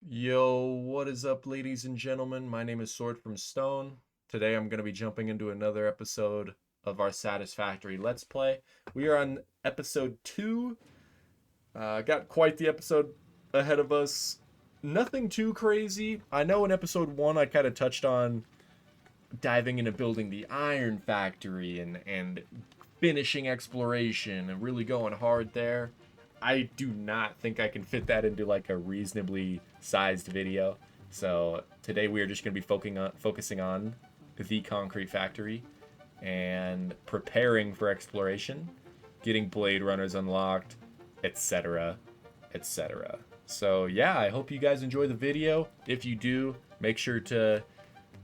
Yo, what is up, ladies and gentlemen? My name is Sword from Stone. Today I'm going to be jumping into another episode of our Satisfactory Let's Play. We are on episode 2. Got quite the episode ahead of us. Nothing too crazy. I know in episode 1 I kind of touched on diving into building the iron factory and finishing exploration and really going hard there. I do not think I can fit that into like a reasonably sized video. So today we are just going to be focusing on the concrete factory and preparing for exploration, getting blade runners unlocked, etc., etc. So yeah, I hope you guys enjoy the video. If you do, make sure to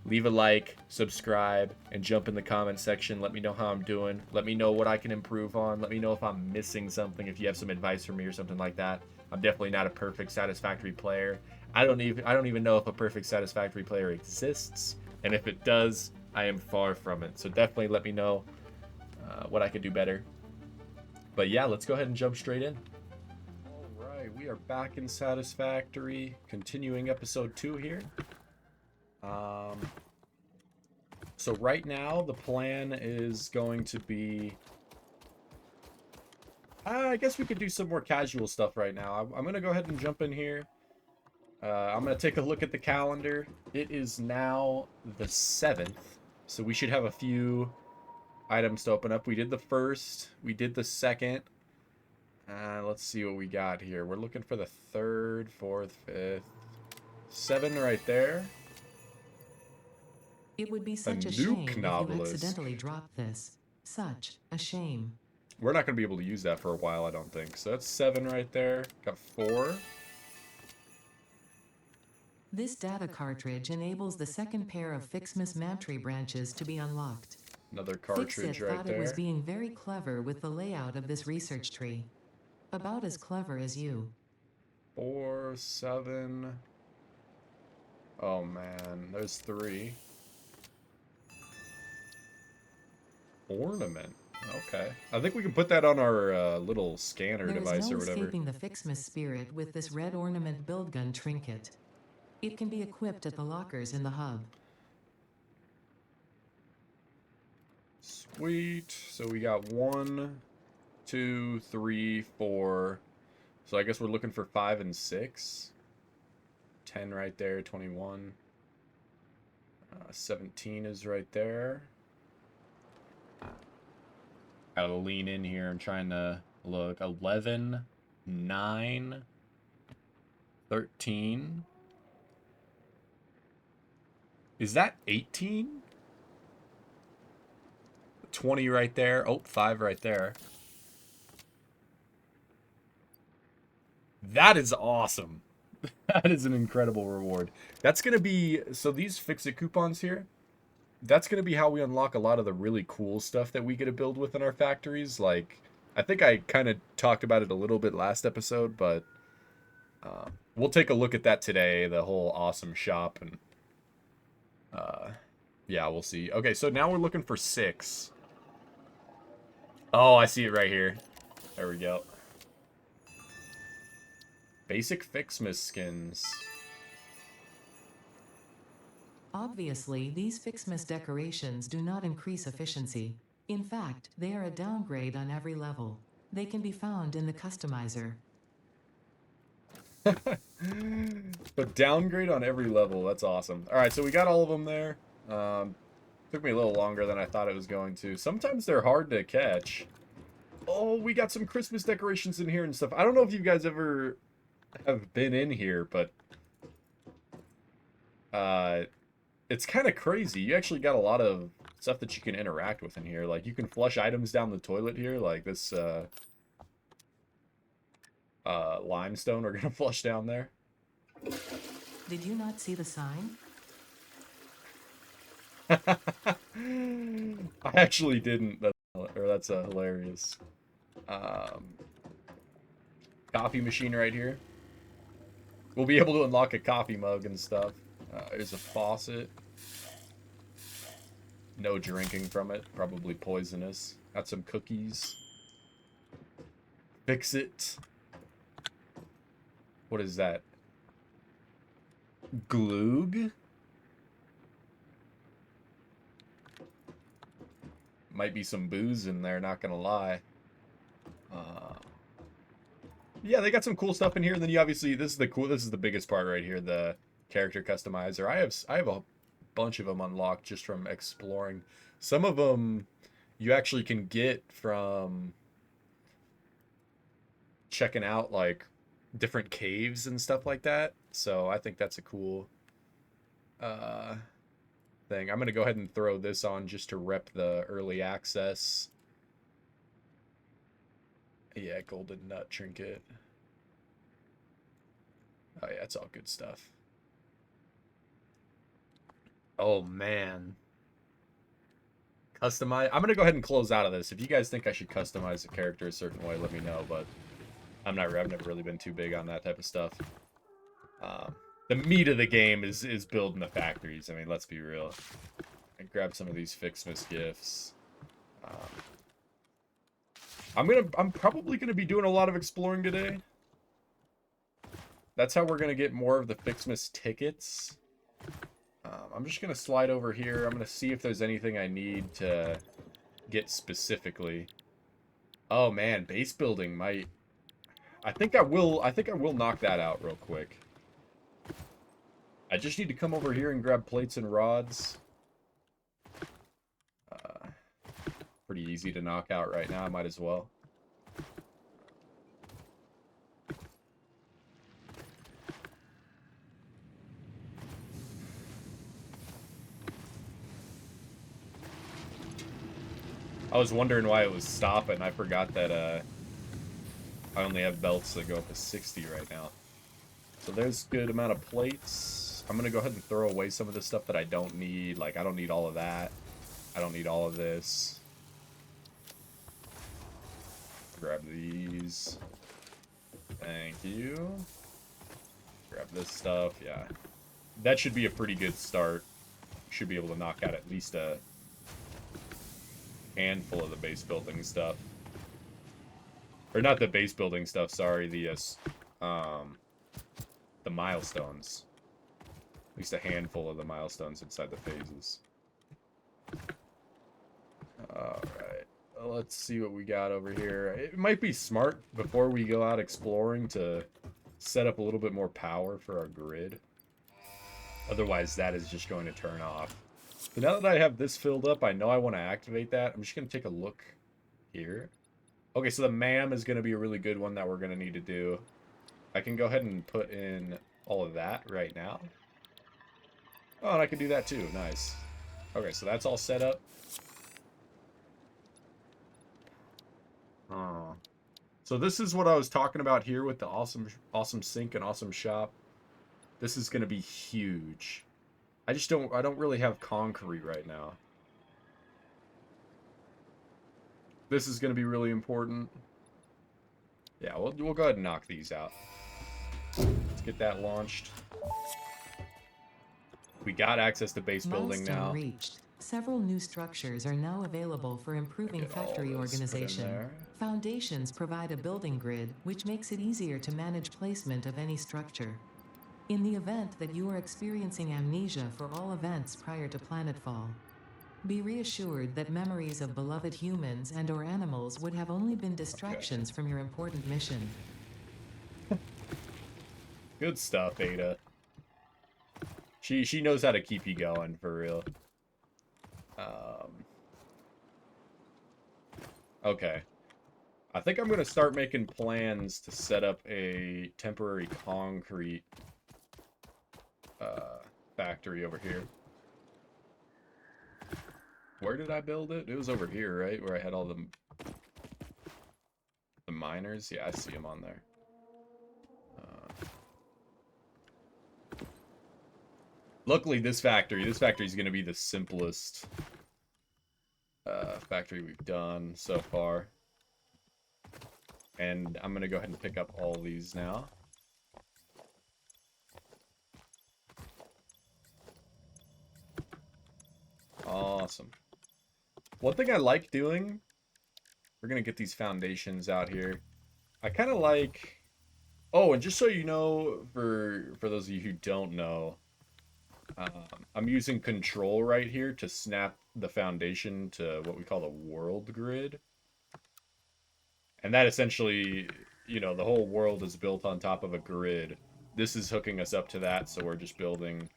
leave a like, subscribe, and jump in the comment section. Let me know how I'm doing. Let me know what I can improve on. Let me know if I'm missing something, if you have some advice for me or something like that. I'm definitely not a perfect Satisfactory player. I don't even know if a perfect Satisfactory player exists, and if it does, I am far from it. So definitely let me know what I could do better. But yeah, let's go ahead and jump straight in. All right, we are back in Satisfactory, continuing episode 2 here. So right now the plan is going to be, I guess we could do some more casual stuff right now. I'm going to go ahead and jump in here. I'm going to take a look at the calendar. It is now the 7th, so we should have a few items to open up. We did the first, we did the second. Let's see what we got here. We're looking for the third, fourth, fifth, 7 right there. It would be A such a nuke shame if you novelist. accidentally dropped this. Such a shame. We're not going to be able to use that for a while, I don't think. So that's 7 right there. Got 4. This data cartridge enables the second pair of Fixmas Mantry branches to be unlocked. Another cartridge Fixit right thought it was there. being very clever with the layout of this research tree. About as clever as you. 4, 7. Oh man, there's 3. Ornament. Okay. I think we can put that on our little scanner There is device no or whatever. escaping the Fixmas spirit with this red ornament build gun trinket. It can be equipped at the lockers in the hub. Sweet. So we got 1, 2, 3, 4. So I guess we're looking for 5 and 6. 10 right there, 21. 17 is right there. Gotta lean in here. I'm trying to look. 11, 9, 13. Is that 18? 20 right there. Oh, 5 right there. That is awesome. That is an incredible reward. That's going to be... So these Fix-It coupons here, that's going to be how we unlock a lot of the really cool stuff that we get to build with in our factories. Like, I think I kind of talked about it a little bit last episode, but we'll take a look at that today, the whole awesome shop, and yeah, we'll see. Okay, so now we're looking for 6. Oh, I see it right here. There we go. Basic Fixmas skins. Obviously, these Fixmas decorations do not increase efficiency. In fact, they are a downgrade on every level. They can be found in the customizer. But downgrade on every level. That's awesome. All right, so we got all of them there. Took me a little longer than I thought it was going to. Sometimes they're hard to catch. Oh, we got some Christmas decorations in here and stuff. I don't know if you guys ever have been in here, but it's kind of crazy. You actually got a lot of stuff that you can interact with in here. Like, you can flush items down the toilet here, like this limestone we're gonna flush down there. Did you not see the sign? I actually didn't. That's hilarious. Coffee machine right here. We'll be able to unlock a coffee mug and stuff. There's a faucet. No drinking from it. Probably poisonous. Got some cookies. Fix it. What is that? Gloog. Might be some booze in there, not gonna lie. Yeah, they got some cool stuff in here. And then you obviously, this is the biggest part right here, the character customizer. I have a bunch of them unlocked just from exploring. Some of them you actually can get from checking out like different caves and stuff like that. So I think that's a cool uh thing. I'm gonna go ahead and throw this on just to rep the early access. Yeah, golden nut trinket. Oh yeah, it's all good stuff. Oh man. Customize. I'm gonna go ahead and close out of this. If you guys think I should customize the character a certain way, let me know. But I've never really been too big on that type of stuff. The meat of the game is building the factories. I mean, let's be real. And grab some of these Fixmas gifts. I'm probably gonna be doing a lot of exploring today. That's how we're gonna get more of the Fixmas tickets. I'm just gonna slide over here. I'm gonna see if there's anything I need to get specifically. Oh man, base building might. I think I will knock that out real quick. I just need to come over here and grab plates and rods. Pretty easy to knock out right now. I might as well. I was wondering why it was stopping. I forgot that I only have belts that go up to 60 right now. So there's a good amount of plates. I'm going to go ahead and throw away some of the stuff that I don't need. Like, I don't need all of that. I don't need all of this. Grab these. Thank you. Grab this stuff. Yeah. That should be a pretty good start. Should be able to knock out at least a handful of the base building stuff. Or not the base building stuff, sorry, the milestones. At least a handful of the milestones inside the phases. Alright. Well, let's see what we got over here. It might be smart before we go out exploring to set up a little bit more power for our grid. Otherwise, that is just going to turn off. So now that I have this filled up, I know I want to activate that. I'm just going to take a look here. Okay, so the MAM is going to be a really good one that we're going to need to do. I can go ahead and put in all of that right now. Oh, and I can do that too. Nice. Okay, so that's all set up. Oh. So this is what I was talking about here with the awesome sink and awesome shop. This is going to be huge. I don't really have concrete right now. This is going to be really important. Yeah, we'll go ahead and knock these out. Let's get that launched. We got access to base building now. Reached. Several new structures are now available for improving factory organization. Foundations provide a building grid, which makes it easier to manage placement of any structure. In the event that you are experiencing amnesia for all events prior to planetfall, be reassured that memories of beloved humans and/or animals would have only been distractions from your important mission. Good stuff, Ada. She knows how to keep you going, for real. Okay. I think I'm going to start making plans to set up a temporary concrete factory over here. Where did I build it? It was over here, right? Where I had all the miners. Yeah, I see them on there. Luckily, this factory is going to be the simplest factory we've done so far. And I'm going to go ahead and pick up all these now. Awesome. One thing I like doing, we're going to get these foundations out here. I kind of like Oh, and just so you know, for those of you who don't know, I'm using control right here to snap the foundation to what we call the world grid. And that essentially, the whole world is built on top of a grid. This is hooking us up to that, so we're just building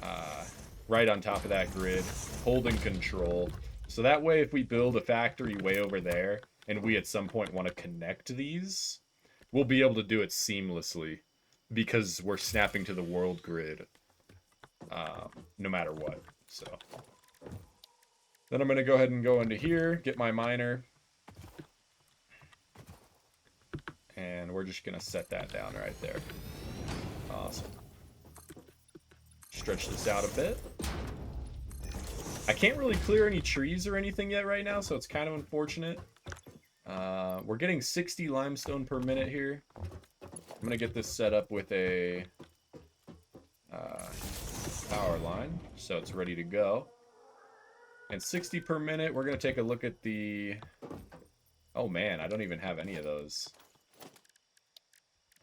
uh, right on top of that grid, holding control. So that way, if we build a factory way over there, and we at some point want to connect these, we'll be able to do it seamlessly because we're snapping to the world grid no matter what. So then I'm going to go ahead and go into here, get my miner, and we're just going to set that down right there. Awesome. Stretch this out a bit. I can't really clear any trees or anything yet right now, so it's kind of unfortunate. We're getting 60 limestone per minute here. I'm going to get this set up with a power line, so it's ready to go. And 60 per minute, we're going to take a look at the... Oh man, I don't even have any of those.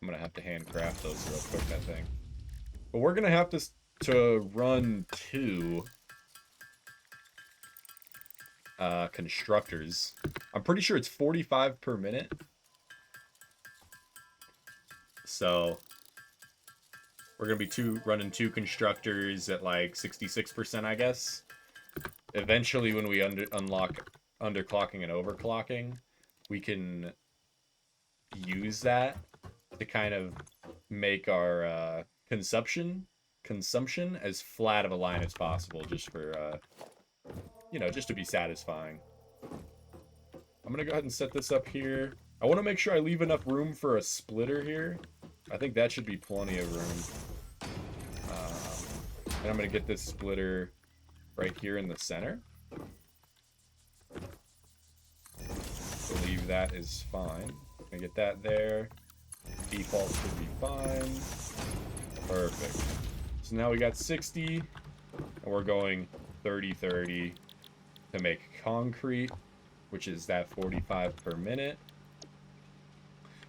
I'm going to have to handcraft those real quick, I think. But we're going to have to run 2 constructors. I'm pretty sure it's 45 per minute. So we're going to be running 2 constructors at like 66%, I guess. Eventually, when we unlock underclocking and overclocking, we can use that to kind of make our consumption as flat of a line as possible, just for just to be satisfying. I'm gonna go ahead and set this up here. I want to make sure I leave enough room for a splitter here. I think that should be plenty of room. And I'm gonna get this splitter right here in the center. I believe that is fine. Gonna get that there. Default should be fine. Perfect. So now we got 60, and we're going 30-30 to make concrete, which is that 45 per minute.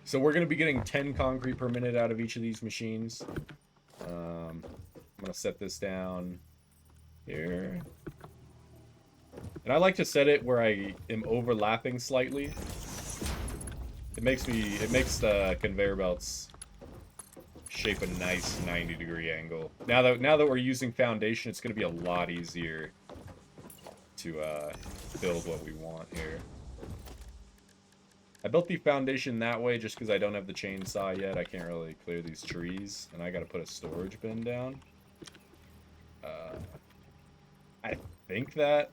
So we're going to be getting 10 concrete per minute out of each of these machines. I'm going to set this down here. And I like to set it where I am overlapping slightly. It makes the conveyor belts shape a nice 90-degree angle. Now that we're using foundation, it's going to be a lot easier to build what we want here. I built the foundation that way just because I don't have the chainsaw yet. I can't really clear these trees, and I got to put a storage bin down. I think that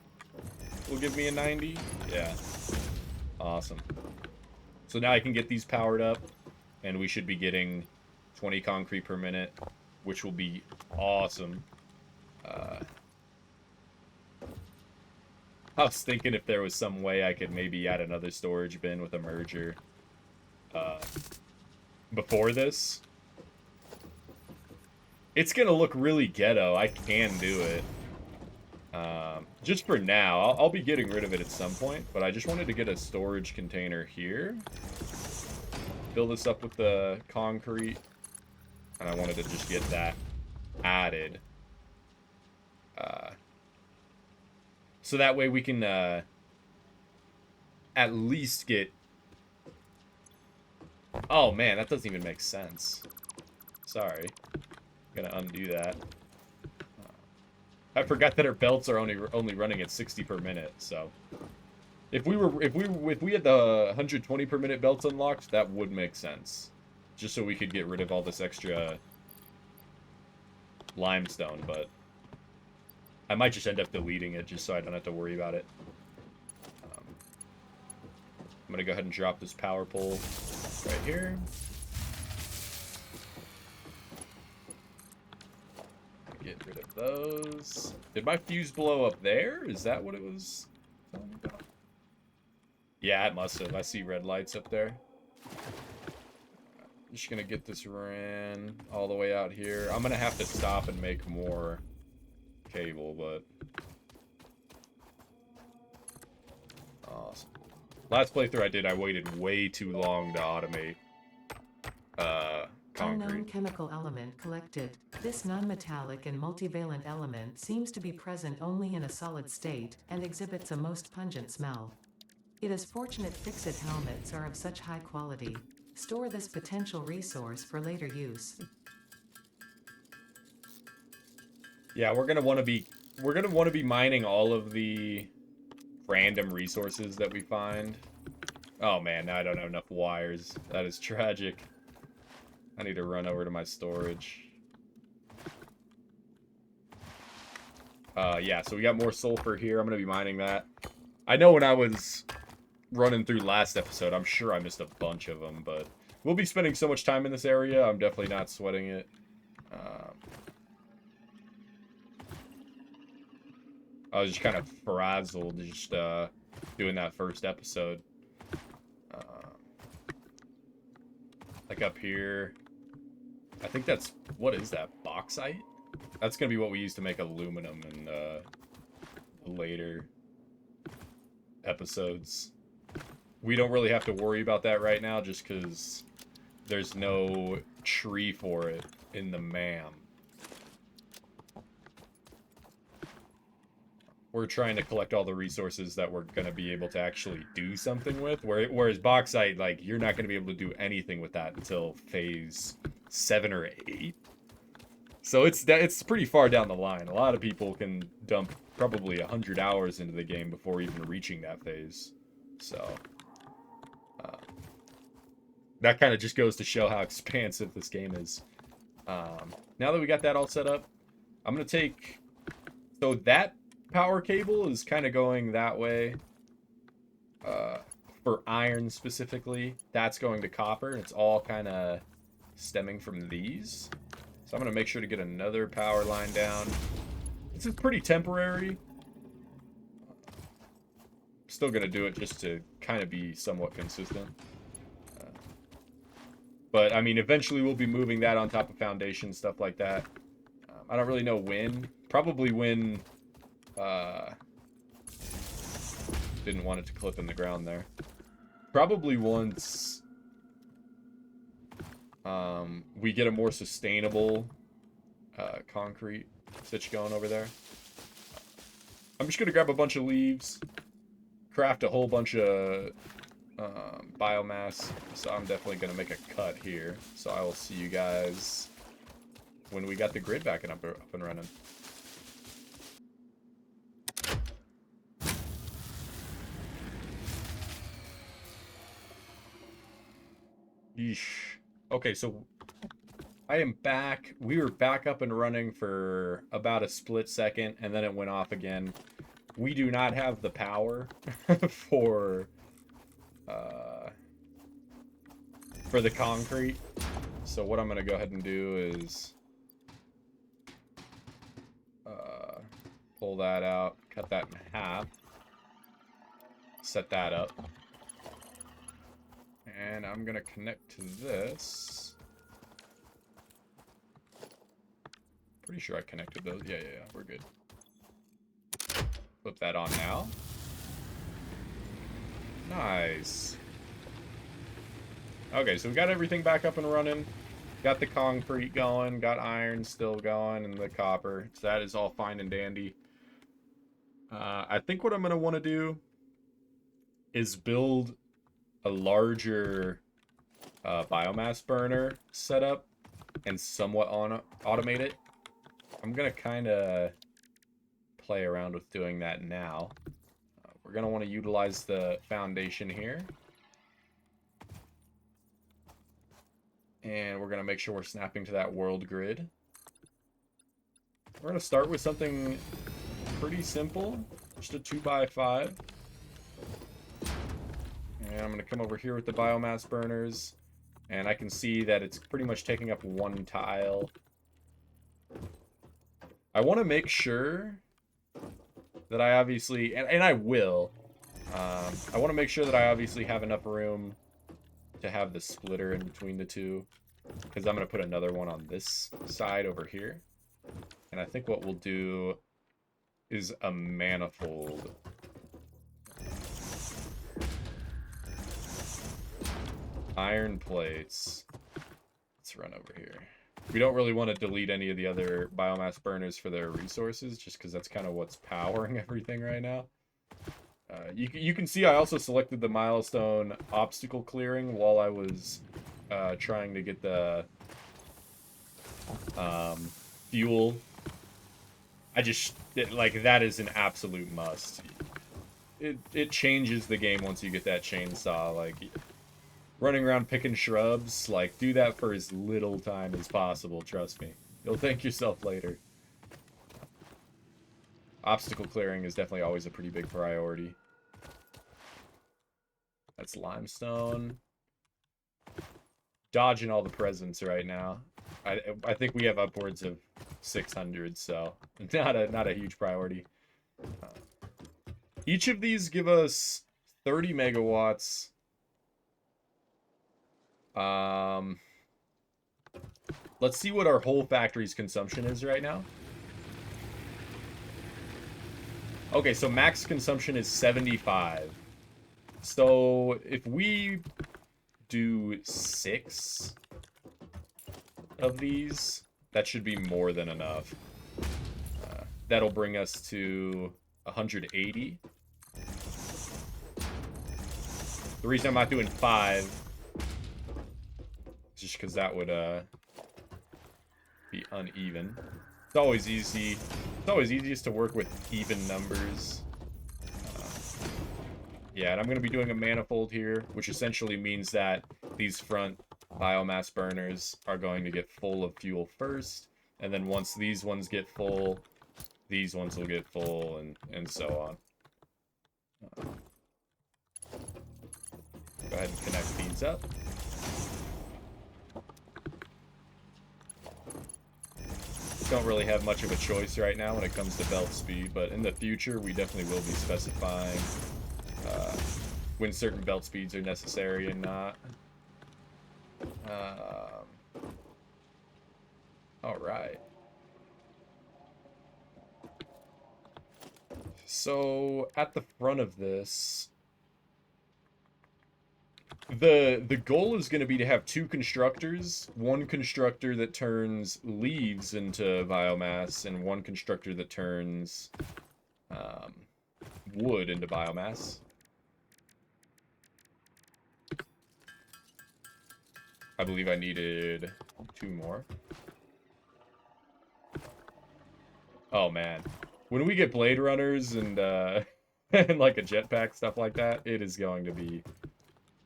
will give me a 90. Yeah. Awesome. So now I can get these powered up, and we should be getting 20 concrete per minute, which will be awesome. I was thinking if there was some way I could maybe add another storage bin with a merger before this. It's gonna look really ghetto. I can do it. Just for now. I'll be getting rid of it at some point, but I just wanted to get a storage container here. Fill this up with the concrete. And I wanted to just get that added. So that way we can at least get... Oh man, that doesn't even make sense. Sorry. I'm gonna undo that. I forgot that our belts are only running at 60 per minute, so... If we had the 120 per minute belts unlocked, that would make sense. Just so we could get rid of all this extra limestone, but I might just end up deleting it just so I don't have to worry about it. I'm going to go ahead and drop this power pole right here. Get rid of those. Did my fuse blow up there? Is that what it was telling me about? Yeah, it must have. I see red lights up there. I'm just gonna get this ran all the way out here. I'm gonna have to stop and make more cable, but awesome. Last playthrough I did, I waited way too long to automate. Unknown concrete. chemical element collected. This non-metallic and multivalent element seems to be present only in a solid state, and exhibits a most pungent smell. It is fortunate fixit helmets are of such high quality. Store this potential resource for later use. Yeah, we're gonna want to be mining all of the random resources that we find. Oh man, now I don't have enough wires. That is tragic. I need to run over to my storage. Yeah, so we got more sulfur here. I'm gonna be mining that. I know when I was running through last episode, I'm sure I missed a bunch of them, but we'll be spending so much time in this area, I'm definitely not sweating it. I was just kind of frazzled just doing that first episode. Like up here. I think that's... What is that? Bauxite? That's going to be what we use to make aluminum in later episodes. We don't really have to worry about that right now just because there's no tree for it in the MAM. We're trying to collect all the resources that we're going to be able to actually do something with. Whereas bauxite, like, you're not going to be able to do anything with that until phase 7 or 8. So it's pretty far down the line. A lot of people can dump probably 100 hours into the game before even reaching that phase. So that kind of just goes to show how expansive this game is. Now that we got that all set up, I'm going to take... So that power cable is kind of going that way. For iron specifically, that's going to copper. It's all kind of stemming from these. So I'm going to make sure to get another power line down. This is pretty temporary. Still going to do it just to kind of be somewhat consistent. But, I mean, eventually we'll be moving that on top of foundation, stuff like that. I don't really know when. Probably when... didn't want it to clip in the ground there. Probably once we get a more sustainable concrete stitch going over there. I'm just gonna grab a bunch of leaves, craft a whole bunch of biomass. So I'm definitely gonna make a cut here. So I will see you guys when we got the grid back and up and running. Yeesh. Okay, so I am back. We were back up and running for about a split second, and then it went off again. We do not have the power for the concrete. So what I'm going to go ahead and do is pull that out, cut that in half, set that up. And I'm going to connect to this. Pretty sure I connected those. Yeah, we're good. Flip that on now. Nice. Okay, so we got everything back up and running. Got the concrete going, got iron still going, and the copper. So that is all fine and dandy. I think what I'm going to want to do is build a larger biomass burner setup and somewhat automate it. I'm going to kind of play around with doing that now. We're going to want to utilize the foundation here. And we're going to make sure we're snapping to that world grid. We're going to start with something pretty simple. Just a 2x5. And I'm going to come over here with the biomass burners. And I can see that it's pretty much taking up one tile. I want to make sure that I obviously, and I will, I want to make sure that I obviously have enough room to have the splitter in between the two. Because I'm going to put another one on this side over here. And I think what we'll do is a manifold. Iron plates. Let's run over here. We don't really want to delete any of the other biomass burners for their resources, just because that's kind of what's powering everything right now. You can see I also selected the milestone obstacle clearing while I was trying to get the fuel. Like, that is an absolute must. It changes the game once you get that chainsaw. Like, running around picking shrubs, like, do that for as little time as possible, trust me. You'll thank yourself later. Obstacle clearing is definitely always a pretty big priority. That's limestone. Dodging all the presents right now. I think we have upwards of 600, so not a huge priority. Each of these give us 30 megawatts. Let's see what our whole factory's consumption is right now. Okay, so max consumption is 75. So if we do 6 of these, that should be more than enough. That'll bring us to 180. The reason I'm not doing 5 is just because that would be uneven. It's always easy. It's always easiest to work with even numbers. Yeah, and I'm going to be doing a manifold here, which essentially means that these front biomass burners are going to get full of fuel first, and then once these ones get full, these ones will get full, and so on. Go ahead and connect these up. Don't really have much of a choice right now when it comes to belt speed, but in the future we definitely will be specifying when certain belt speeds are necessary and not. Alright. So, at the front of this, the goal is going to be to have 2 constructors. One constructor that turns leaves into biomass, and one constructor that turns wood into biomass. I believe I needed 2 more. Oh man, when we get Blade Runners and and like a jetpack, stuff like that, it is going to be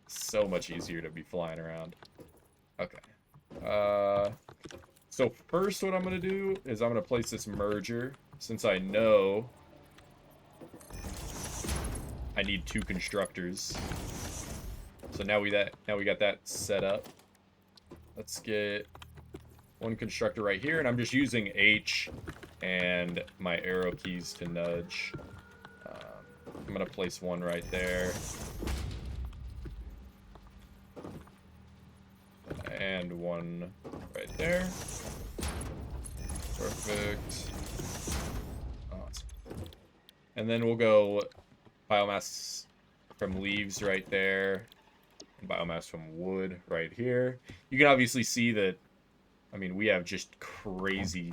so much easier to be flying around. Okay. So first what I'm going to do is I'm going to place this merger, since I know I need 2 constructors. So now we got that set up. Let's get 1 constructor right here, and I'm just using H and my arrow keys to nudge. I'm going to place 1 right there. And 1 right there. Perfect. Awesome. And then we'll go biomass from leaves right there. And biomass from wood right here. You can obviously see that, I mean, we have just crazy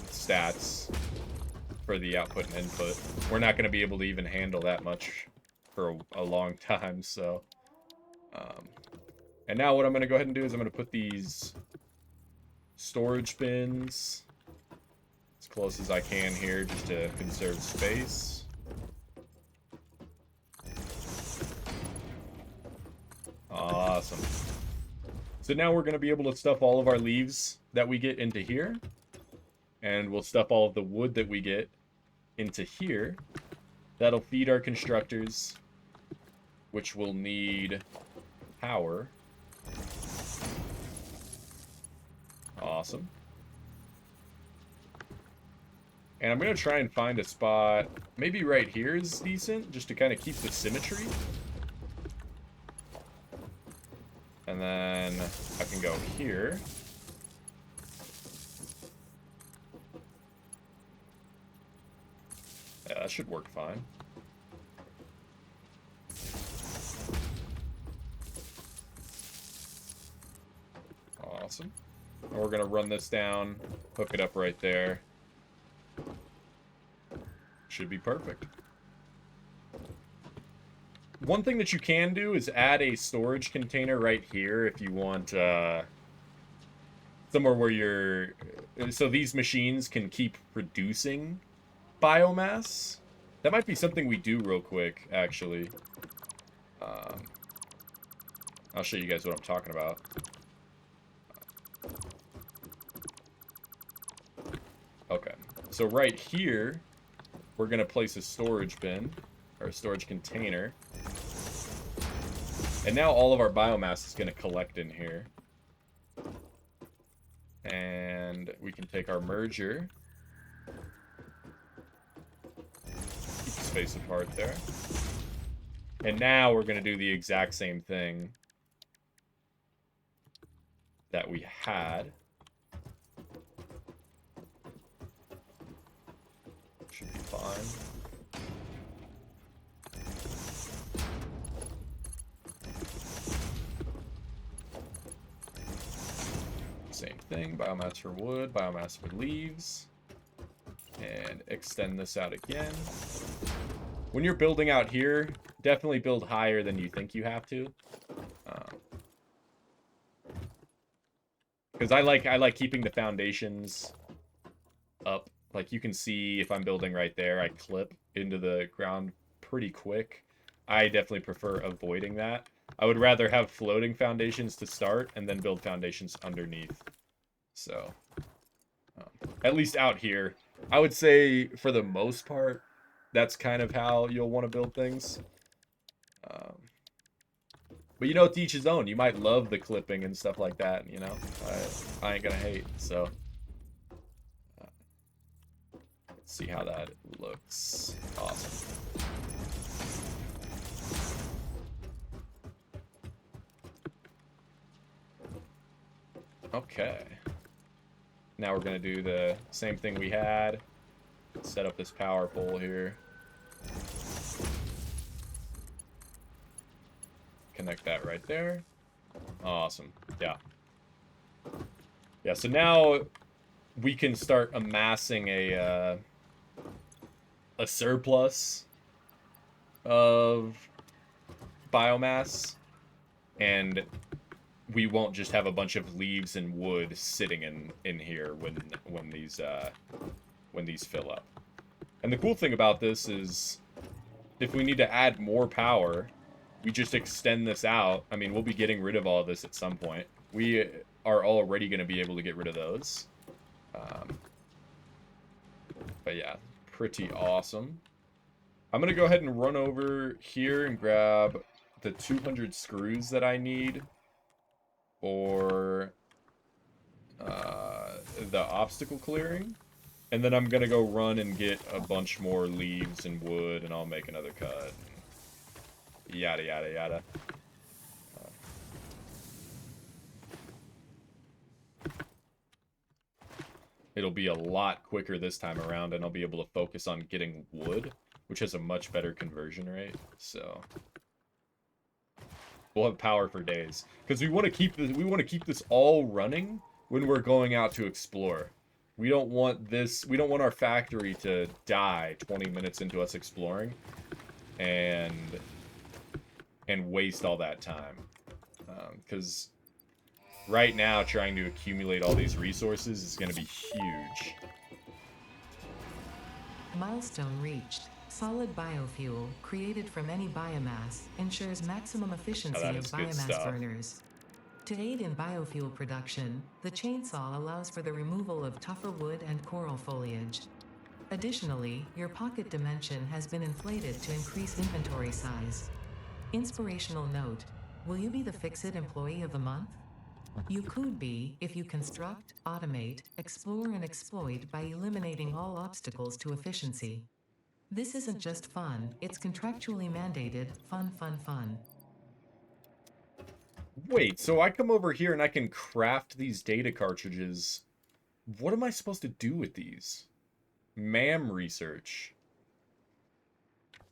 stats for the output and input. We're not going to be able to even handle that much for a long time, so... and now what I'm going to go ahead and do is I'm going to put these storage bins as close as I can here just to conserve space. Awesome. So now we're going to be able to stuff all of our leaves that we get into here. And we'll stuff all of the wood that we get into here. That'll feed our constructors, which will need power. Awesome. And I'm going to try and find a spot, maybe right here is decent, just to kind of keep the symmetry. And then I can go here. Yeah, that should work fine. we're going to run this down, hook it up right there. Should be perfect. One thing that you can do is add a storage container right here if you want somewhere where you're... So these machines can keep producing biomass. That might be something we do real quick, actually. I'll show you guys what I'm talking about. Okay, so right here, we're going to place a storage bin, or a storage container. And now all of our biomass is going to collect in here. And we can take our merger. Keep the space apart there. And now we're going to do the exact same thing that we had. Should be fine. Same thing, biomass for wood, biomass for leaves. And extend this out again. When you're building out here, definitely build higher than you think you have to. Because I like keeping the foundations up. Like you can see if I'm building right there, I clip into the ground pretty quick. I definitely prefer avoiding that. I would rather have floating foundations to start and then build foundations underneath. So, at least out here, I would say for the most part, that's kind of how you'll want to build things. But you know, to each his own. You might love the clipping and stuff like that, you know? I ain't gonna hate, so. Let's see how that looks. Awesome. Okay. Now we're gonna do the same thing we had. Set up this power pole here. Connect that right there. Awesome. Yeah. Yeah, so now we can start amassing a surplus of biomass, and we won't just have a bunch of leaves and wood sitting in here when these fill up. And the cool thing about this is if we need to add more power, we just extend this out. I mean, we'll be getting rid of all of this at some point. We are already going to be able to get rid of those. But yeah, pretty awesome. I'm going to go ahead and run over here and grab the 200 screws that I need for the obstacle clearing. And then I'm going to go run and get a bunch more leaves and wood, and I'll make another cut. Yada, yada, yada. It'll be a lot quicker this time around, and I'll be able to focus on getting wood, which has a much better conversion rate, so... We'll have power for days. Because we want to keep this all running when we're going out to explore. We don't want our factory to die 20 minutes into us exploring and waste all that time. Because right now, trying to accumulate all these resources is going to be huge. Milestone reached. Solid biofuel, created from any biomass, ensures maximum efficiency of biomass burners. To aid in biofuel production, the chainsaw allows for the removal of tougher wood and coral foliage. Additionally, your pocket dimension has been inflated to increase inventory size. Inspirational note: will you be the Fix-It Employee of the Month? You could be if you construct, automate, explore, and exploit by eliminating all obstacles to efficiency. This isn't just fun, it's contractually mandated, fun, fun, fun. Wait, so I come over here and I can craft these data cartridges. What am I supposed to do with these? MAM research.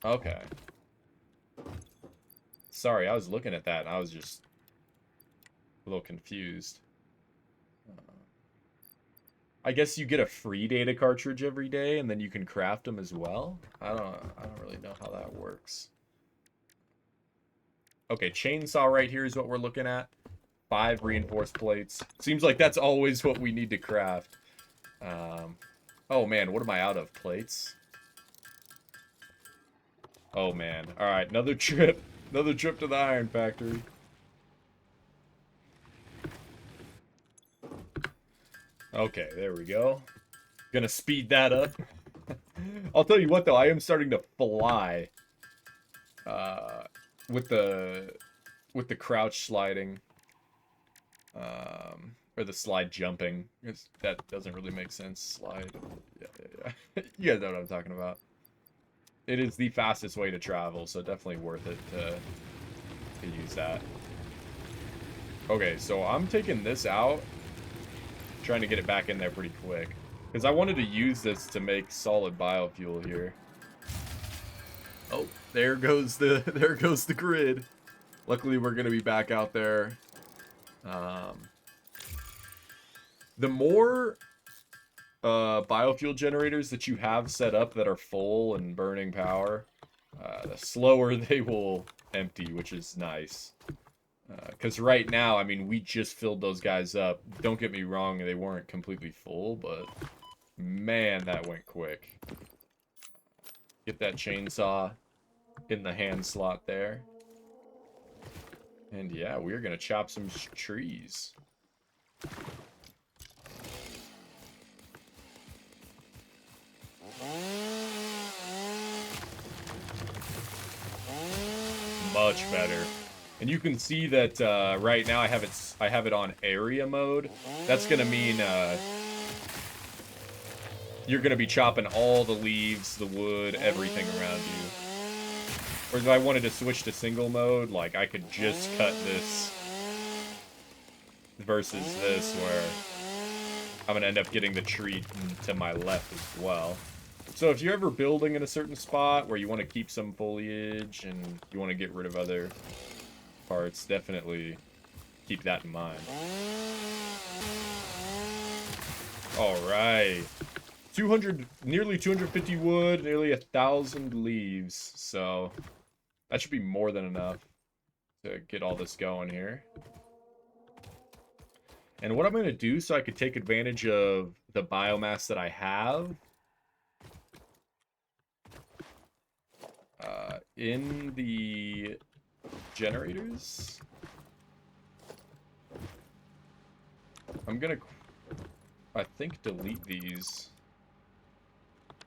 Okay. Sorry, I was looking at that and I was just a little confused. I guess you get a free data cartridge every day, and then you can craft them as well. I don't really know how that works. Okay, chainsaw right here is what we're looking at. 5 reinforced plates. Seems like that's always what we need to craft. Oh man, what am I out of? Plates? Oh man. Alright, another trip. Another trip to the iron factory. Okay, there we go. Gonna speed that up. I'll tell you what though, I am starting to fly. With the crouch sliding. Or the slide jumping. That doesn't really make sense. Slide. Yeah. You guys know what I'm talking about. It is the fastest way to travel, so definitely worth it to use that. Okay, so I'm taking this out. Trying to get it back in there pretty quick. Because I wanted to use this to make solid biofuel here. Oh, there goes the grid. Luckily, we're going to be back out there. The more biofuel generators that you have set up that are full and burning power, the slower they will empty, which is nice. Because right now, I mean, we just filled those guys up. Don't get me wrong, they weren't completely full, but man, that went quick. Get that chainsaw in the hand slot there. And yeah, we're going to chop some trees. Much better. And you can see that right now I have it on area mode. That's gonna mean you're gonna be chopping all the leaves, the wood, everything around you. Or if I wanted to switch to single mode, like I could just cut this versus this, where I'm gonna end up getting the tree to my left as well. So if you're ever building in a certain spot where you want to keep some foliage and you want to get rid of other parts, definitely keep that in mind. Alright. 200, nearly 250 wood, nearly 1,000 leaves. So that should be more than enough to get all this going here. And what I'm going to do so I could take advantage of the biomass that I have in the generators, I'm gonna, I think, delete these.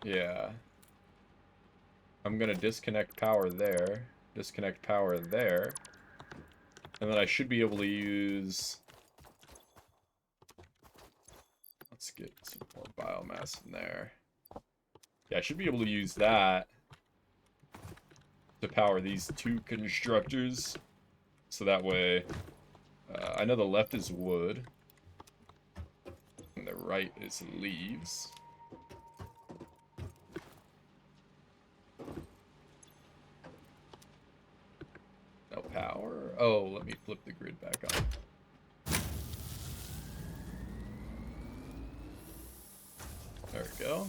Yeah. I'm gonna disconnect power there, disconnect power there, and then I should be able to use, let's get some more biomass in there. Yeah, I should be able to use that to power these 2 constructors. So that way, I know the left is wood, and the right is leaves. No power. Oh, let me flip the grid back on. There we go.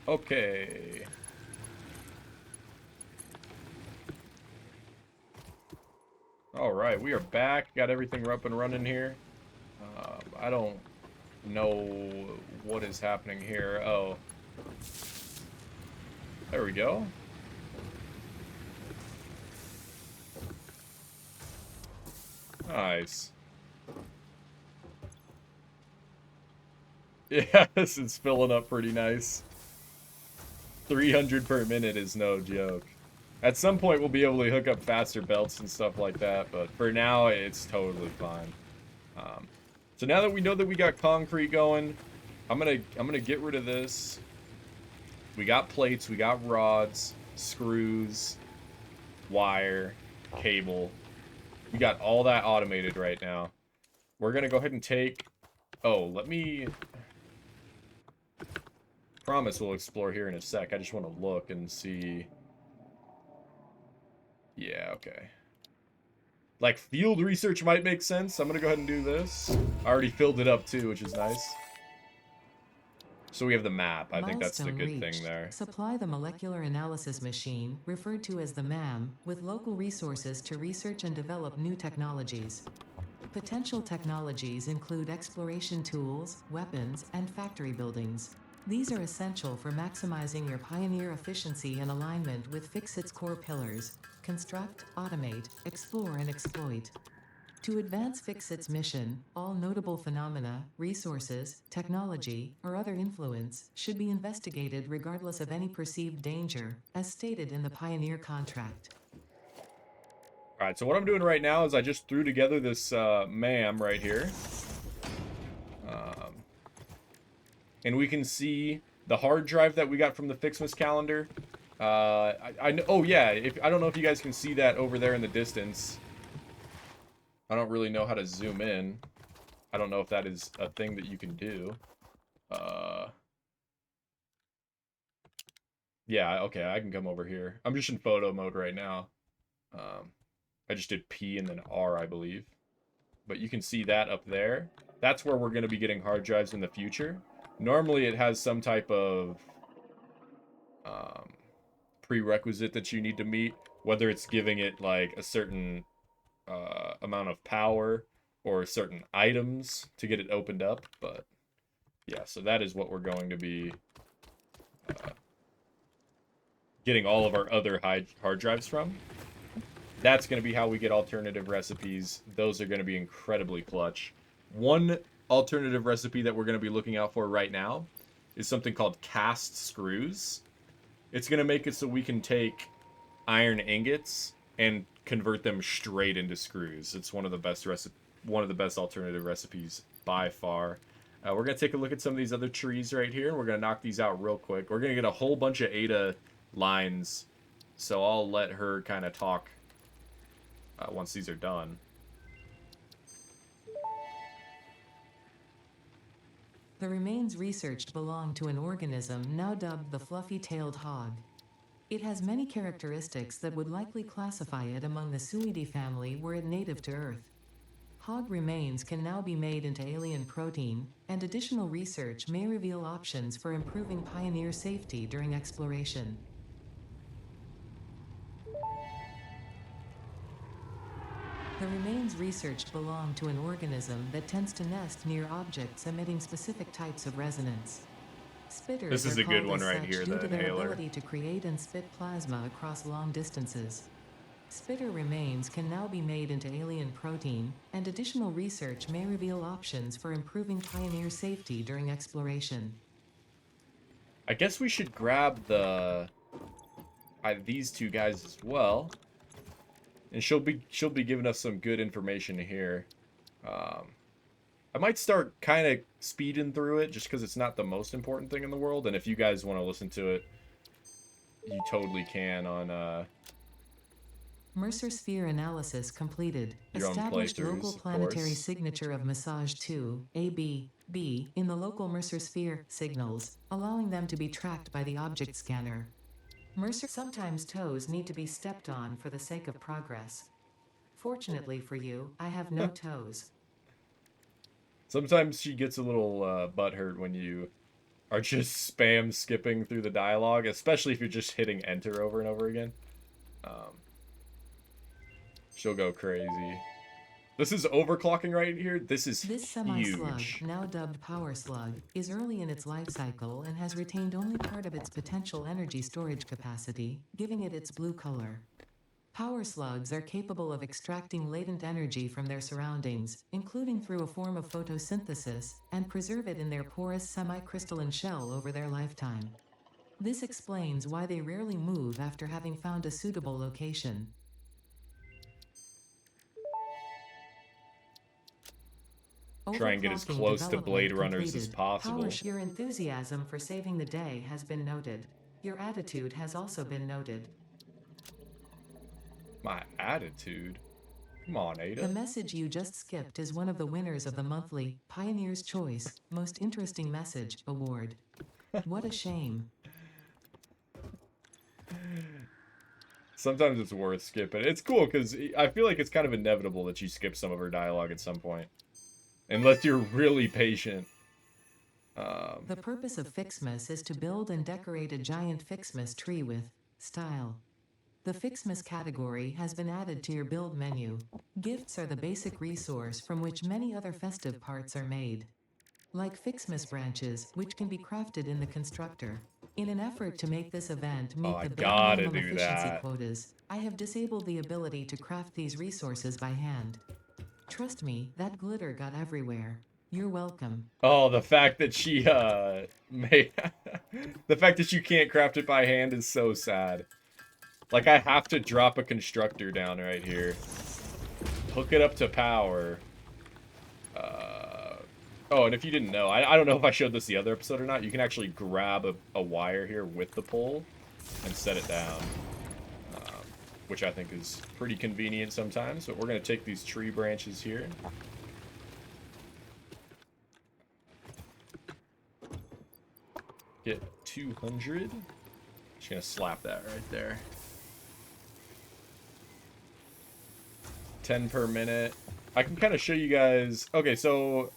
Okay. Alright, we are back. Got everything up and running here. I don't know what is happening here. Oh. There we go. Nice. Yeah, this is filling up pretty nice. 300 per minute is no joke. At some point, we'll be able to hook up faster belts and stuff like that, but for now, it's totally fine. So now that we know that we got concrete going, I'm gonna get rid of this. We got plates, we got rods, screws, wire, cable. We got all that automated right now. We're gonna go ahead and take. Oh, let me. Promise we'll explore here in a sec. I just want to look and see. Yeah, okay. Like, field research might make sense. I'm gonna go ahead and do this. I already filled it up too, which is nice. So we have the map. I think that's the Milestone good thing reached. there. Supply the molecular analysis machine, referred to as the MAM, with local resources to research and develop new technologies. Potential technologies include exploration tools, weapons, and factory buildings. These are essential for maximizing your Pioneer efficiency and alignment with Fixit's core pillars: construct, automate, explore, and exploit. To advance Fixit's mission, all notable phenomena, resources, technology, or other influence should be investigated regardless of any perceived danger, as stated in the Pioneer contract. Alright, so what I'm doing right now is I just threw together this MAM right here. And we can see the hard drive that we got from the Fixmas calendar. Oh yeah, I don't know if you guys can see that over there in the distance. I don't really know how to zoom in. I don't know if that is a thing that you can do. Yeah, okay, I can come over here. I'm just in photo mode right now. I just did P and then R, I believe. But you can see that up there. That's where we're going to be getting hard drives in the future. Normally it has some type of prerequisite that you need to meet, whether it's giving it like a certain amount of power or certain items to get it opened up. But yeah, so that is what we're going to be getting all of our other hard drives from. That's going to be how we get alternative recipes. Those are going to be incredibly clutch. One alternative recipe that we're going to be looking out for right now is something called cast screws. It's going to make it so we can take iron ingots and convert them straight into screws. It's one of the best alternative recipes by far. We're going to take a look at some of these other trees right here, and we're going to knock these out real quick. We're going to get a whole bunch of Ada lines, so I'll let her kind of talk once these are done. The remains researched belong to an organism now dubbed the fluffy-tailed hog. It has many characteristics that would likely classify it among the Suidae family were it native to Earth. Hog remains can now be made into alien protein, and additional research may reveal options for improving Pioneer safety during exploration. The remains researched belong to an organism that tends to nest near objects emitting specific types of resonance. Spitters This is are a good called one as right such here, due the to their inhaler. ability to create and spit plasma across long distances. Spitter remains can now be made into alien protein, and additional research may reveal options for improving Pioneer safety during exploration. I guess we should grab these two guys as well. And she'll be giving us some good information here. I might start kind of speeding through it just because it's not the most important thing in the world. And if you guys want to listen to it, you totally can on Mercer sphere analysis completed. your own Established playthroughs, local of planetary course. signature of Massage 2, AB, in the local Mercer sphere signals, allowing them to be tracked by the object scanner. Mercer sometimes toes need to be stepped on for the sake of progress. Fortunately for you, I have no toes. Sometimes she gets a little butthurt when you are just spam skipping through the dialogue, especially if you're just hitting enter over and over again. She'll go crazy. This is overclocking right here. This is This semi-slug, huge. now dubbed Power Slug, is early in its life cycle and has retained only part of its potential energy storage capacity, giving it its blue color. Power slugs are capable of extracting latent energy from their surroundings, including through a form of photosynthesis, and preserve it in their porous semi-crystalline shell over their lifetime. This explains why they rarely move after having found a suitable location. Try and get as Overclocking close to Blade development Runners as completed. possible. Your enthusiasm for saving the day has been noted. Your attitude has also been noted. My attitude? Come on, The Ada. message you just skipped is one of the winners of the monthly Pioneer's Choice Most Interesting Message Award. What a shame. Sometimes it's worth skipping. It's cool because I feel like it's kind of inevitable that you skip some of her dialogue at some point. Unless you're really patient. The purpose of Fixmas is to build and decorate a giant Fixmas tree with style. The Fixmas category has been added to your build menu. Gifts are the basic resource from which many other festive parts are made. Like Fixmas branches, which can be crafted in the constructor. In an effort to make this event Oh, meet I the bare gotta minimum do efficiency that. quotas, I have disabled the ability to craft these resources by hand. Trust me, that glitter got everywhere. You're welcome. Oh, the fact that she, may... the fact that you can't craft it by hand is so sad. Like, I have to drop a constructor down right here. Hook it up to power. Oh, and if you didn't know, I don't know if I showed this the other episode or not, you can actually grab a wire here with the pole and set it down. Which I think is pretty convenient sometimes. But we're going to take these tree branches here. Get 200. Just going to slap that right there. 10 per minute. I can kind of show you guys. Okay, so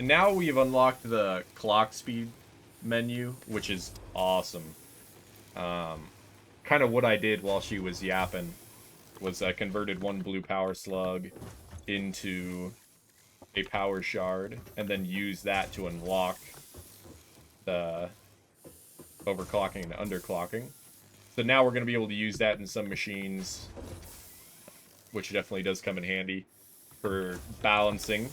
now we've unlocked the clock speed menu, which is awesome. Kind of what I did while she was yapping was I converted one blue power slug into a power shard and then used that to unlock the overclocking and underclocking. So now we're going to be able to use that in some machines, which definitely does come in handy for balancing.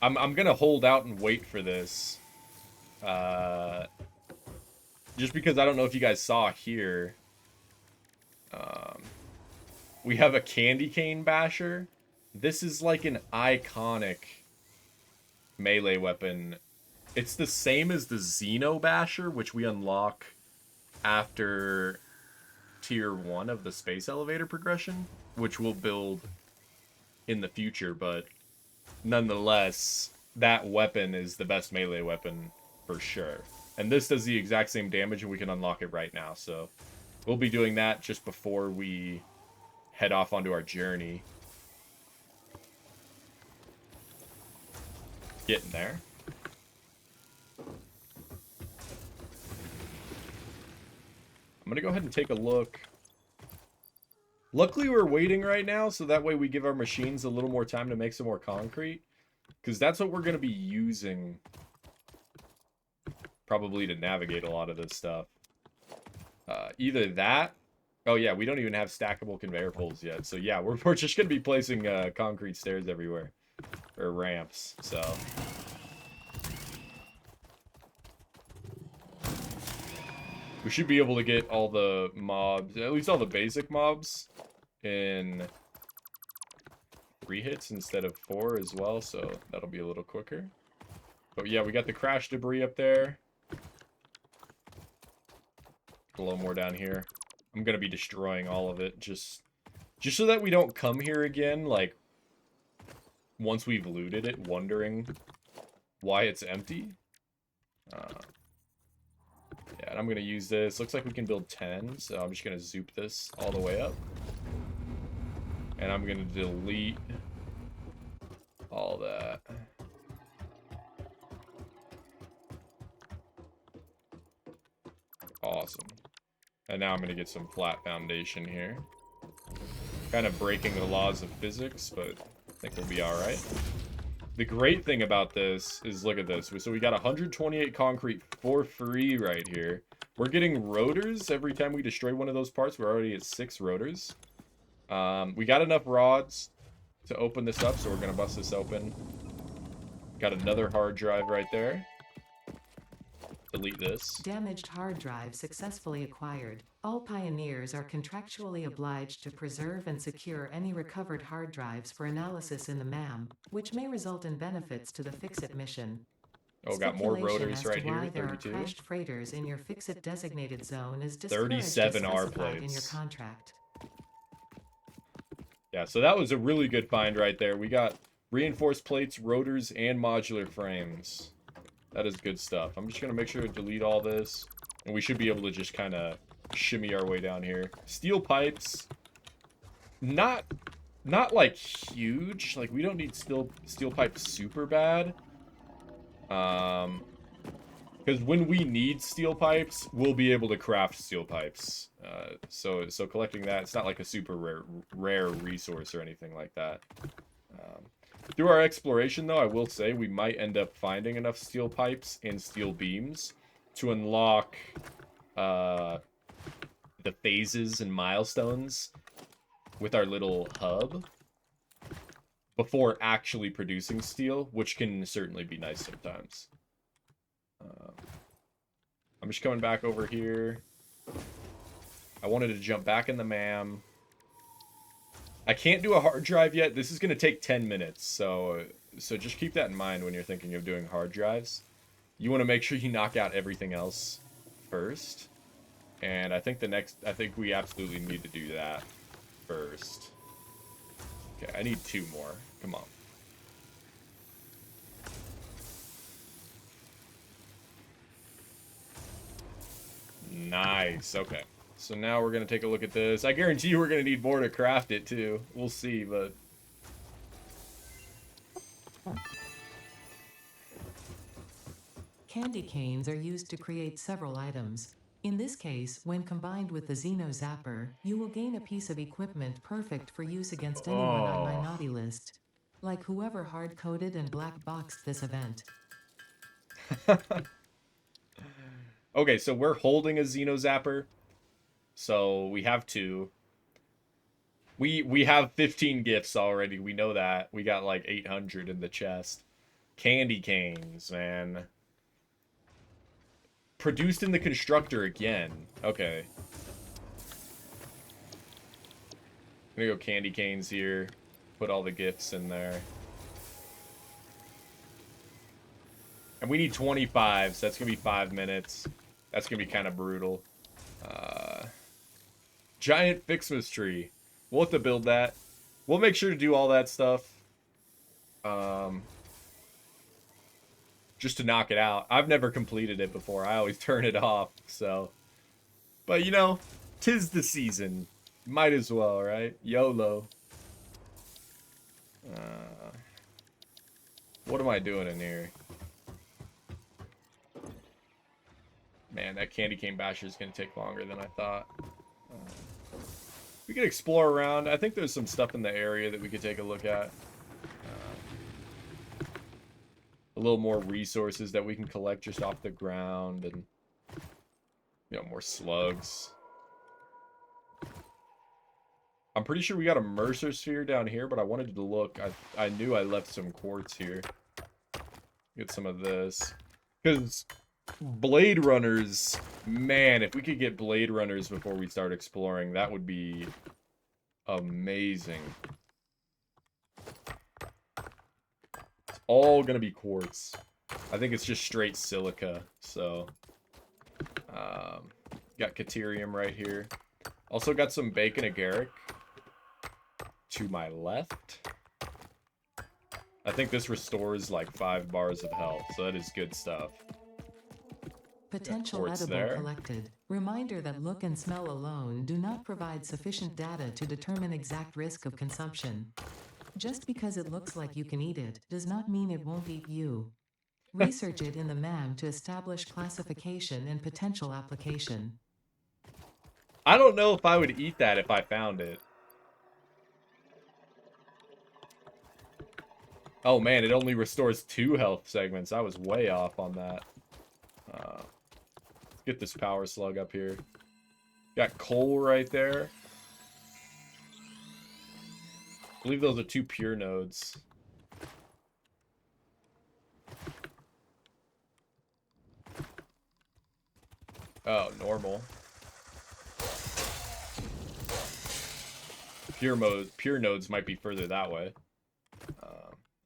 I'm going to hold out and wait for this. Just because I don't know if you guys saw here. We have a candy cane basher. This is like an iconic melee weapon. It's the same as the Xeno basher, which we unlock after tier 1 of the space elevator progression, which we'll build in the future, but nonetheless, that weapon is the best melee weapon for sure. And this does the exact same damage, and we can unlock it right now, so we'll be doing that just before we head off onto our journey. Getting there. I'm going to go ahead and take a look. Luckily, we're waiting right now, so that way we give our machines a little more time to make some more concrete. Because that's what we're going to be using, probably, to navigate a lot of this stuff. Either that... Oh, yeah, we don't even have stackable conveyor poles yet. So, yeah, we're just going to be placing concrete stairs everywhere. Or ramps, so... We should be able to get all the mobs, at least all the basic mobs, in 3 hits instead of 4 as well, so that'll be a little quicker. But yeah, we got the crash debris up there. A little more down here. I'm gonna be destroying all of it, just so that we don't come here again, like, once we've looted it, wondering why it's empty. Yeah, and I'm going to use this. Looks like we can build 10, so I'm just going to zoop this all the way up. And I'm going to delete all that. Awesome. And now I'm going to get some flat foundation here. Kind of breaking the laws of physics, but I think we'll be alright. The great thing about this is, look at this. So we got 128 concrete for free right here. We're getting rotors every time we destroy one of those parts. We're already at 6 rotors. We got enough rods to open this up, so we're going to bust this open. Got another hard drive right there. Delete this. Damaged hard drive successfully acquired. All pioneers are contractually obliged to preserve and secure any recovered hard drives for analysis in the MAM, which may result in benefits to the Fix-It mission. Oh, got more rotors right here, Why there 32. are crashed freighters in your Fix-It designated zone is 37 R specified in your plates. contract. Yeah, so that was a really good find right there. We got reinforced plates, rotors, and modular frames. That is good stuff. I'm just going to make sure to delete all this. And we should be able to just kind of shimmy our way down here. Steel pipes, not like huge. Like we don't need steel pipes super bad. Because when we need steel pipes, we'll be able to craft steel pipes. So collecting that, it's not like a super rare resource or anything like that. Through our exploration, though, I will say we might end up finding enough steel pipes and steel beams to unlock the phases and milestones with our little hub before actually producing steel, which can certainly be nice sometimes. I'm just coming back over here. I wanted to jump back in the MAM. I can't do a hard drive yet. This is going to take 10 minutes, so just keep that in mind when you're thinking of doing hard drives. You want to make sure you knock out everything else first. And I think we absolutely need to do that first. Okay, I need 2 more. Come on. Nice. Okay. So now we're going to take a look at this. I guarantee you we're going to need more to craft it, too. We'll see, but... Candy canes are used to create several items. In this case, when combined with the Xeno Zapper, you will gain a piece of equipment perfect for use against anyone on my naughty list. Like whoever hard-coded and black-boxed this event. Okay, so we're holding a Xeno Zapper. So we have 2. We have 15 gifts already. We know that. We got like 800 in the chest. Candy canes, man. Produced in the constructor again. Okay. I'm gonna go candy canes here. Put all the gifts in there. And we need 25, so that's gonna be 5 minutes. That's gonna be kind of brutal. Giant Fixmas tree. We'll have to build that. We'll make sure to do all that stuff. Just to knock it out. I've never completed it before. I always turn it off, so. But, you know, 'tis the season. Might as well, right? YOLO. What am I doing in here? Man, that candy cane basher is going to take longer than I thought. We could explore around. I think there's some stuff in the area that we could take a look at. A little more resources that we can collect just off the ground, and you know, more slugs. I'm pretty sure we got a Mercer sphere down here, but I wanted to look. I knew I left some quartz here. Get some of this. Because Blade Runners, man, if we could get Blade Runners before we start exploring, that would be amazing. It's all gonna be quartz. I think it's just straight silica, so got Caterium right here. Also got some bacon agaric to my left. I think this restores like 5 bars of health, so that is good stuff. Potential edible collected. Reminder that look and smell alone do not provide sufficient data to determine exact risk of consumption. Just because it looks like you can eat it does not mean it won't eat you. Research it in the MAM to establish classification and potential application. I don't know if I would eat that if I found it. Oh man, it only restores 2 health segments. I was way off on that. Get this power slug up here. Got coal right there. I believe those are 2 pure nodes. Oh, normal. Pure nodes might be further that way.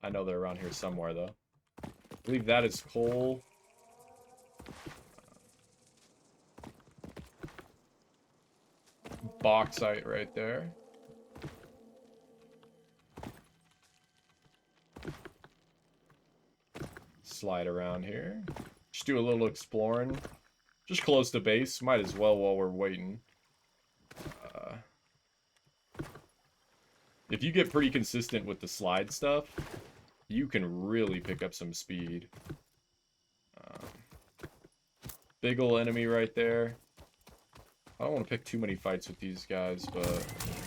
I know they're around here somewhere, though. I believe that is coal. Bauxite right there. Slide around here. Just do a little exploring. Just close to base. Might as well while we're waiting. If you get pretty consistent with the slide stuff, you can really pick up some speed. Big ol' enemy right there. I don't want to pick too many fights with these guys, but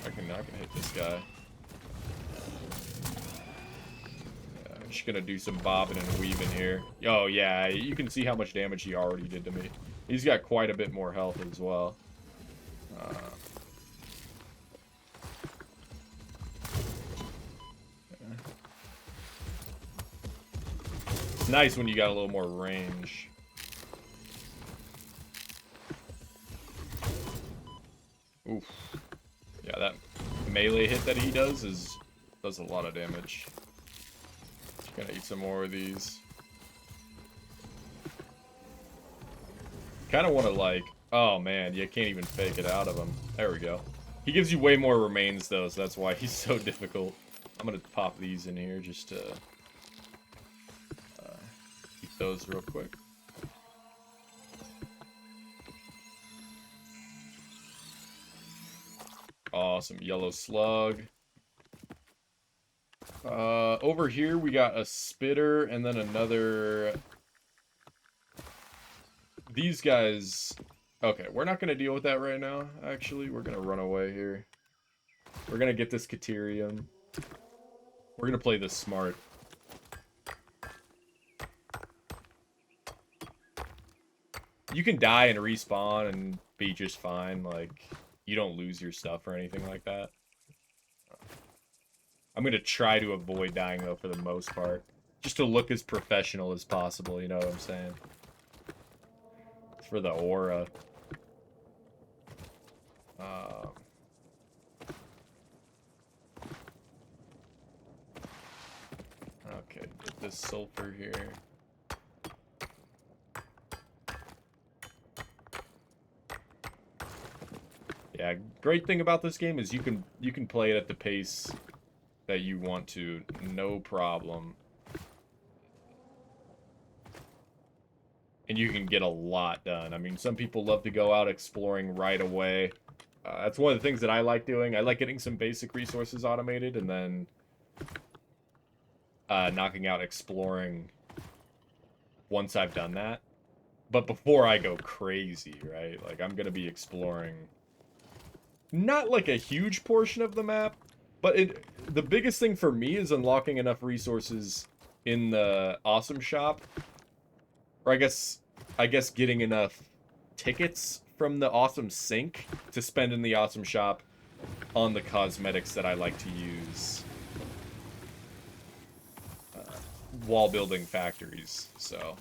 I can hit this guy. Yeah, I'm just gonna do some bobbing and weaving here. Oh yeah, you can see how much damage he already did to me. He's got quite a bit more health as well. It's nice when you got a little more range. Oof. Yeah, that melee hit that he does does a lot of damage. Just gonna eat some more of these. Kind of want to like, oh man, you can't even fake it out of him. There we go. He gives you way more remains though, so that's why he's so difficult. I'm gonna pop these in here just to eat those real quick. Awesome, yellow slug. Over here we got a spitter and then another. These guys. Okay, we're not gonna deal with that right now. Actually, we're gonna run away here. We're gonna get this Caterium. We're gonna play this smart. You can die and respawn and be just fine. Like, you don't lose your stuff or anything like that. I'm gonna try to avoid dying though for the most part. Just to look as professional as possible, you know what I'm saying? For the aura. Okay, get this sulfur here. Yeah, great thing about this game is you can play it at the pace that you want to, no problem. And you can get a lot done. I mean, some people love to go out exploring right away. That's one of the things that I like doing. I like getting some basic resources automated and then knocking out exploring once I've done that. But before I go crazy, right? Like, I'm going to be exploring not like a huge portion of the map, but the biggest thing for me is unlocking enough resources in the awesome shop. Or I guess getting enough tickets from the awesome sink to spend in the awesome shop on the cosmetics that I like to use while building factories. So,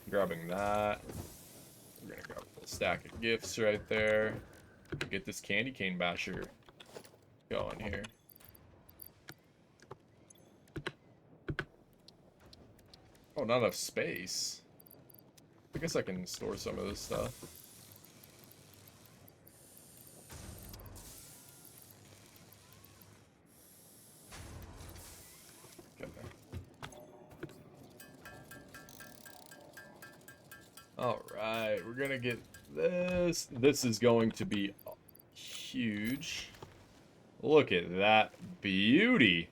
grabbing that. We're gonna grab a little stack of gifts right there. Get this candy cane basher going here. Oh, not enough space. I guess I can store some of this stuff. Okay. Alright, we're gonna get this. This is going to be huge. Look at that beauty.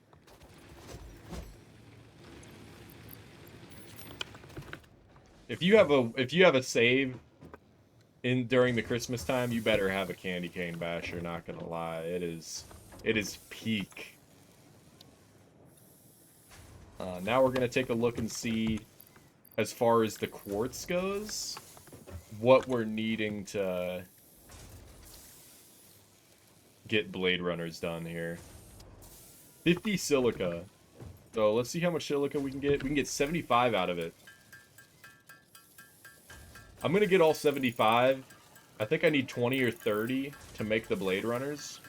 If you have a save in during the Christmas time, you better have a candy cane basher, not gonna lie. It is peak. Now we're gonna take a look and see, as far as the quartz goes, what we're needing to get Blade Runners done here. 50 silica. So let's see how much silica we can get. We can get 75 out of it. I'm going to get all 75. I think I need 20 or 30 to make the Blade Runners.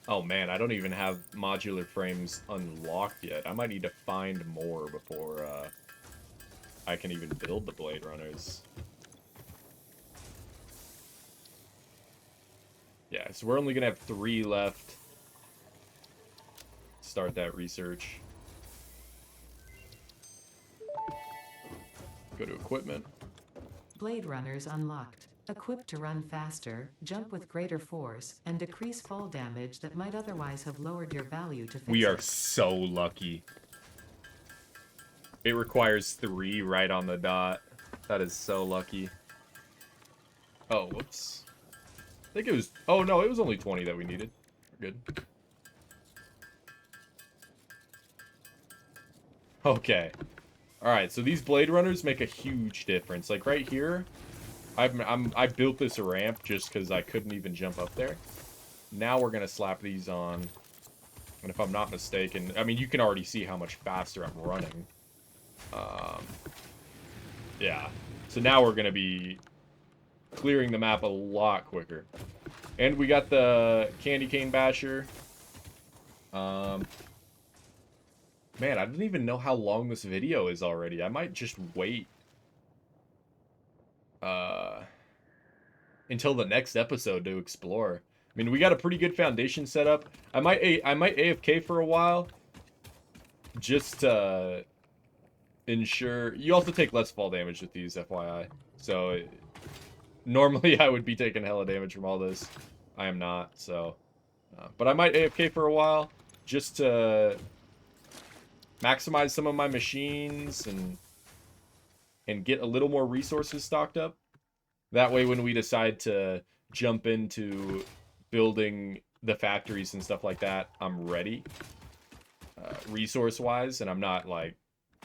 Oh man, I don't even have modular frames unlocked yet. I might need to find more before I can even build the Blade Runners. Yeah, so we're only going to have 3 left. Start that research. Go to equipment. Blade runners unlocked. Equipped to run faster, jump with greater force, and decrease fall damage that might otherwise have lowered your value to fix We are it. so lucky. It requires 3 right on the dot. That is so lucky. Oh, whoops. I think it was... Oh, no, it was only 20 that we needed. We're good. Okay. Alright, so these Blade Runners make a huge difference. Like, right here, I built this ramp just because I couldn't even jump up there. Now we're going to slap these on. And if I'm not mistaken... I mean, you can already see how much faster I'm running. Yeah. So now we're going to be clearing the map a lot quicker. And we got the Candy Cane Basher. Man, I didn't even know how long this video is already. I might just wait until the next episode to explore. I mean, we got a pretty good foundation set up. I might AFK for a while just to ensure. You also take less fall damage with these, FYI. So normally I would be taking hella damage from all this. I am not, so but I might AFK for a while just to maximize some of my machines and get a little more resources stocked up. That way when we decide to jump into building the factories and stuff like that, I'm ready resource-wise, and I'm not like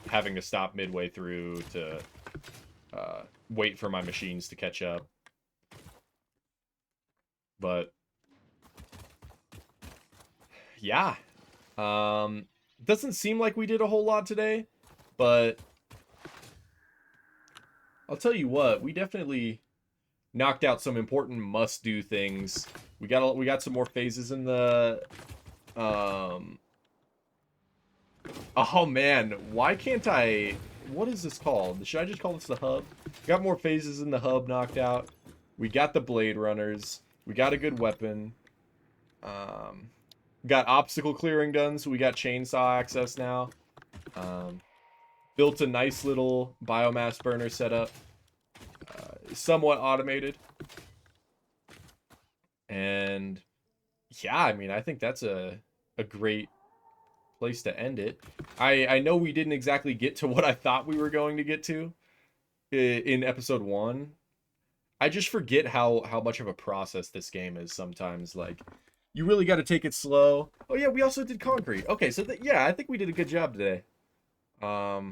having to stop midway through to wait for my machines to catch up. But yeah, doesn't seem like we did a whole lot today, but I'll tell you what, we definitely knocked out some important must-do things. We got some more phases in the oh man, why can't I... What is this called? Should I just call this the hub? Got more phases in the hub knocked out. We got the Blade Runners. We got a good weapon. Got obstacle clearing done, so we got chainsaw access now. Built a nice little biomass burner setup. Somewhat automated. And yeah, I mean, I think that's a great place to end it. I know we didn't exactly get to what I thought we were going to get to in episode 1. I just forget how much of a process this game is sometimes. Like, you really got to take it slow. Oh yeah, we also did concrete. Okay, so yeah, I think we did a good job today. But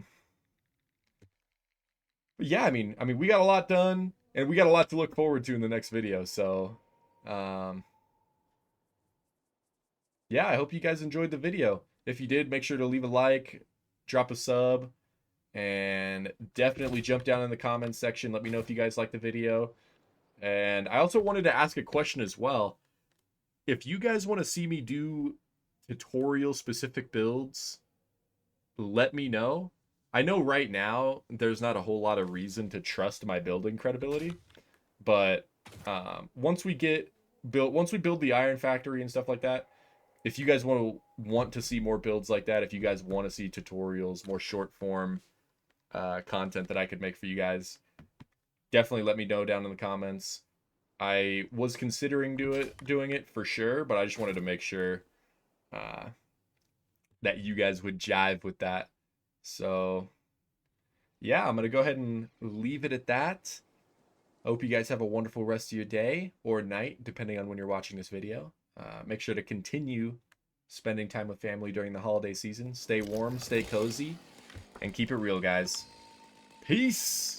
yeah, I mean, we got a lot done, and we got a lot to look forward to in the next video. So, yeah, I hope you guys enjoyed the video. If you did, make sure to leave a like, drop a sub, and definitely jump down in the comments section. Let me know if you guys liked the video. And I also wanted to ask a question as well. If you guys want to see me do tutorial specific builds, let me know. I know right now there's not a whole lot of reason to trust my building credibility, but once we build the iron factory and stuff like that, if you guys want to see more builds like that, if you guys want to see tutorials, more short form content that I could make for you guys, definitely let me know down in the comments. I was considering doing it for sure, but I just wanted to make sure that you guys would jive with that. So yeah, I'm gonna go ahead and leave it at that. I hope you guys have a wonderful rest of your day or night, depending on when you're watching this video. Make sure to continue spending time with family during the holiday season. Stay warm, stay cozy, and keep it real, guys. Peace!